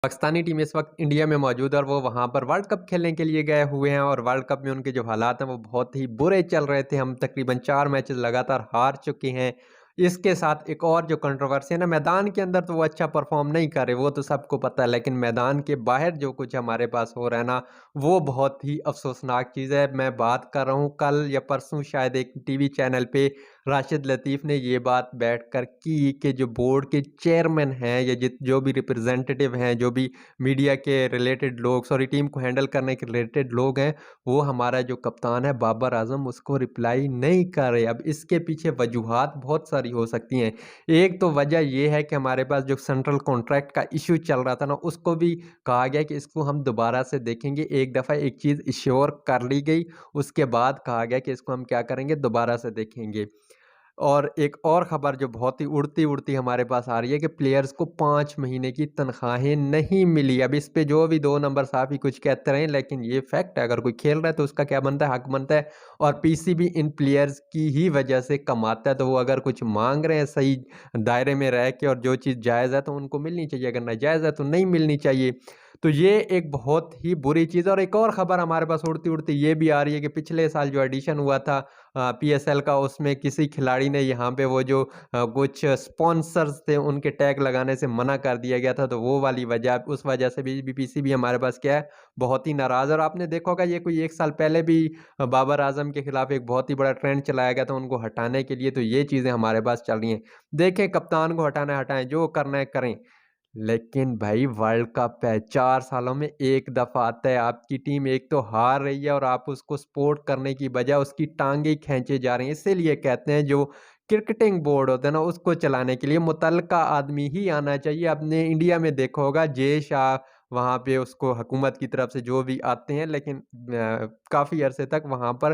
Pakistani team इस वक्त India में मौजूद है और वो वहाँ पर वर्ल्ड कप खेलने के लिए गए हुए हैं और वर्ल्ड कप में उनके जो हालात हैं वो बहुत ही बुरे चल रहे थे। हम तकरीबन 4 मैचेस लगातार हार चुके हैं। इसके साथ एक और जो कंट्रोवर्सी है ना, मैदान के अंदर तो वो अच्छा परफॉर्म नहीं कर रहे, वो तो सबको पता है, लेकिन मैदान के बाहर जो कुछ हमारे पास हो रहा है ना, वो बहुत ही अफसोसनाक चीज़ है। मैं बात कर रहा हूँ कल या परसों शायद एक टीवी चैनल पे राशिद लतीफ़ ने ये बात बैठकर की कि जो बोर्ड के चेयरमैन हैं या जो भी रिप्रेजेंटेटिव हैं, जो भी मीडिया के रिलेटेड लोग, सॉरी, टीम को हैंडल करने के रिलेटेड लोग हैं, वो हमारा जो कप्तान है बाबर आजम उसको रिप्लाई नहीं कर रहे। अब इसके पीछे वजूहात बहुत सारी हो सकती हैं। एक तो वजह ये है कि हमारे पास जो सेंट्रल कॉन्ट्रैक्ट का इशू चल रहा था ना, उसको भी कहा गया कि इसको हम दोबारा से देखेंगे। एक दफ़ा एक चीज़ इश्योर कर ली गई, उसके बाद कहा गया कि इसको हम क्या करेंगे, दोबारा से देखेंगे। और एक और ख़बर जो बहुत ही उड़ती-उड़ती हमारे पास आ रही है कि प्लेयर्स को 5 महीने की तनख्वाहें नहीं मिली। अब इस पे जो भी 2 नंबर साफ़ ही कुछ कहते रहें, लेकिन ये फैक्ट है, अगर कोई खेल रहा है तो उसका क्या बनता है, हक बनता है। और पीसीबी इन प्लेयर्स की ही वजह से कमाता है, तो वो अगर कुछ माँग रहे हैं सही दायरे में रह के और जो चीज़ जायज़ है तो उनको मिलनी चाहिए, अगर नाजायज़ है तो नहीं मिलनी चाहिए। तो ये एक बहुत ही बुरी चीज़ है। और एक और ख़बर हमारे पास उड़ती-उड़ती ये भी आ रही है कि पिछले साल जो एडिशन हुआ था पीएसएल का, उसमें किसी खिलाड़ी ने यहाँ पे वो जो कुछ स्पॉन्सर्स थे उनके टैग लगाने से मना कर दिया गया था, तो वो वाली वजह, उस वजह से भी बीपीसीबी हमारे पास क्या है, बहुत ही नाराज़ है। और आपने देखा होगा ये कोई 1 साल पहले भी बाबर आज़म के खिलाफ एक बहुत ही बड़ा ट्रेंड चलाया गया था उनको हटाने के लिए, तो ये चीज़ें हमारे पास चल रही हैं। देखें, कप्तान को हटाना है हटाएँ, जो करना है करें। लेकिन भाई वर्ल्ड कप है, 4 सालों में 1 दफ़ा आता है, आपकी टीम एक तो हार रही है और आप उसको सपोर्ट करने की बजाय उसकी टाँगें खींचे जा रहे हैं। इसीलिए कहते हैं जो क्रिकेटिंग बोर्ड होता है ना, उसको चलाने के लिए मुतल्लिका आदमी ही आना चाहिए। आपने इंडिया में देखा होगा जे शाह, वहाँ पे उसको हुकूमत की तरफ से जो भी आते हैं, लेकिन काफ़ी अरसे तक वहाँ पर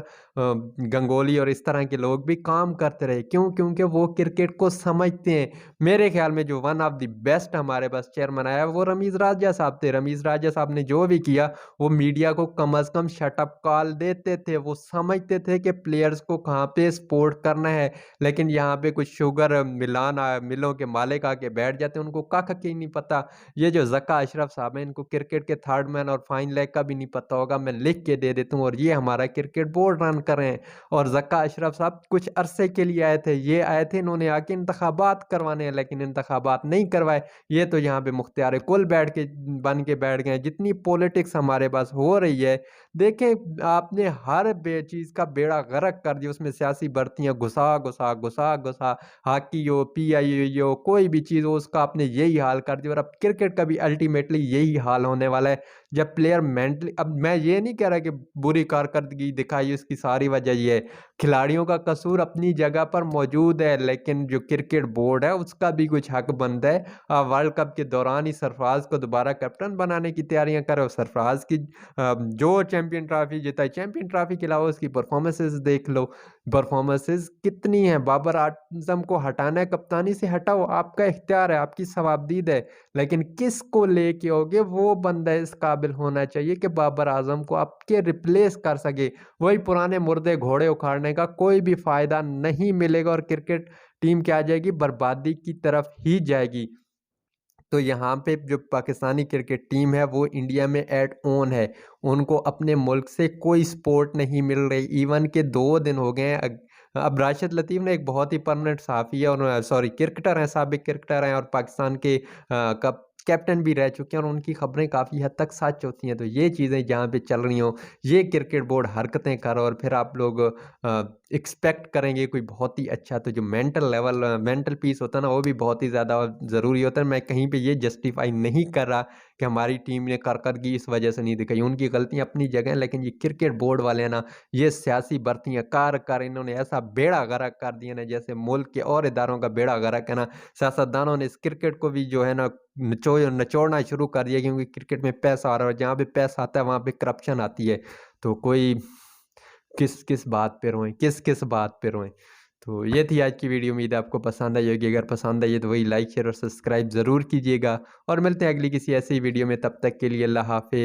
गंगोली और इस तरह के लोग भी काम करते रहे। क्यों? क्योंकि वो क्रिकेट को समझते हैं। मेरे ख्याल में जो वन ऑफ द बेस्ट हमारे पास चेयरमैन आया वो रमीज़ राजा साहब थे। रमीज़ राजा साहब ने जो भी किया वो मीडिया को कम से कम शट अप कॉल देते थे। वो समझते थे कि प्लेयर्स को कहाँ पे सपोर्ट करना है। लेकिन यहाँ पे कुछ शुगर मिलों के मालिक आके बैठ जाते हैं, उनको कख की नहीं पता। ये जो ज़का अशरफ साहब हैं, इनको क्रिकेट के थर्ड मैन और फाइन लेग का भी नहीं पता होगा, मैं लिख के दे देता हूँ। और ये हमारा क्रिकेट बोर्ड रन कर रहे हैं। और ज़क्का अशरफ साहब कुछ अरसे के लिए आए थे, ये आए थे इन्होंने आके इंतखाबात करवाने हैं, लेकिन इंतखाबात नहीं करवाए। ये तो यहाँ पे मुख्तियार कुल बन के बैठ गए हैं। जितनी पॉलिटिक्स हमारे पास हो रही है, देखें आपने हर चीज़ का बेड़ा गर्क कर दिया, उसमें सियासी भर्तियाँ घुसा हॉकी हो, पीआईए हो, कोई भी चीज़ हो, उसका आपने यही हाल कर दिया। और अब क्रिकेट का भी अल्टीमेटली यही हाल होने वाला है। जब प्लेयर मेंटली, अब मैं ये नहीं कह रहा कि बुरी कारकर्दगी दिखाई इसकी सारी वजह ये है, खिलाड़ियों का कसूर अपनी जगह पर मौजूद है, लेकिन जो क्रिकेट बोर्ड है उसका भी कुछ हक बनता है। वर्ल्ड कप के दौरान ही सरफराज को दोबारा कैप्टन बनाने की तैयारियां करो। सरफराज की जो चैंपियन ट्रॉफी जीता है, चैंपियन ट्रॉफी के अलावा उसकी परफॉर्मेंसेस देख लो, परफॉर्मेंसेस कितनी हैं। बाबर आजम को हटाना है, कप्तानी से हटाओ, आपका इख्तियार है, आपकी सवाबदीद है, लेकिन किसको लेके आओगे वो बंदा इस काबिल होना चाहिए कि बाबर आजम को आपके रिप्लेस कर सके। वही पुराने मुर्दे घोड़े उखाड़ने का कोई भी फायदा नहीं मिलेगा और क्रिकेट टीम क्या जाएगी, बर्बादी की तरफ ही जाएगी। तो यहाँ पे जो पाकिस्तानी क्रिकेट टीम है वो इंडिया में एट ओन है। उनको अपने मुल्क से कोई सपोर्ट नहीं मिल रही। इवन के 2 दिन हो गए हैं। अब राशिद लतीफ़ ने एक बहुत ही परमानेंट सहाफ़ी है और सॉरी क्रिकेटर हैं, साबिक क्रिकेटर हैं और पाकिस्तान के कप कैप्टन भी रह चुके हैं और उनकी खबरें काफ़ी हद तक सच होती हैं। तो ये चीज़ें जहाँ पे चल रही हों, ये क्रिकेट बोर्ड हरकतें कर और फिर आप लोग एक्सपेक्ट करेंगे कोई बहुत ही अच्छा। तो जो मेंटल पीस होता है ना, वो भी बहुत ही ज़्यादा ज़रूरी होता है। मैं कहीं पे ये जस्टिफाई नहीं कर रहा कि हमारी टीम ने कारकर्दगी इस वजह से नहीं दिखाई, उनकी गलतियाँ अपनी जगह हैं, लेकिन ये क्रिकेट बोर्ड वाले हैं ना, ये सियासी भर्तियाँ कर इन्होंने ऐसा बेड़ा गर्क कर दिया ना, जैसे मुल्क के और इदारों का बेड़ा गर्क है ना। सियासतदानों ने इस क्रिकेट को भी जो है ना निचोड़ना शुरू कर दिया, क्योंकि क्रिकेट में पैसा आ रहा है और जहाँ पे पैसा आता है वहाँ पे करप्शन आती है। तो कोई किस बात पे रोएँ, किस बात पे रोएँ। तो ये थी आज की वीडियो, उम्मीद है आपको पसंद आई होगी। अगर पसंद आई है तो वही लाइक शेयर और सब्सक्राइब ज़रूर कीजिएगा और मिलते हैं अगली किसी ऐसी वीडियो में। तब तक के लिए अल्लाह हाफ़िज़।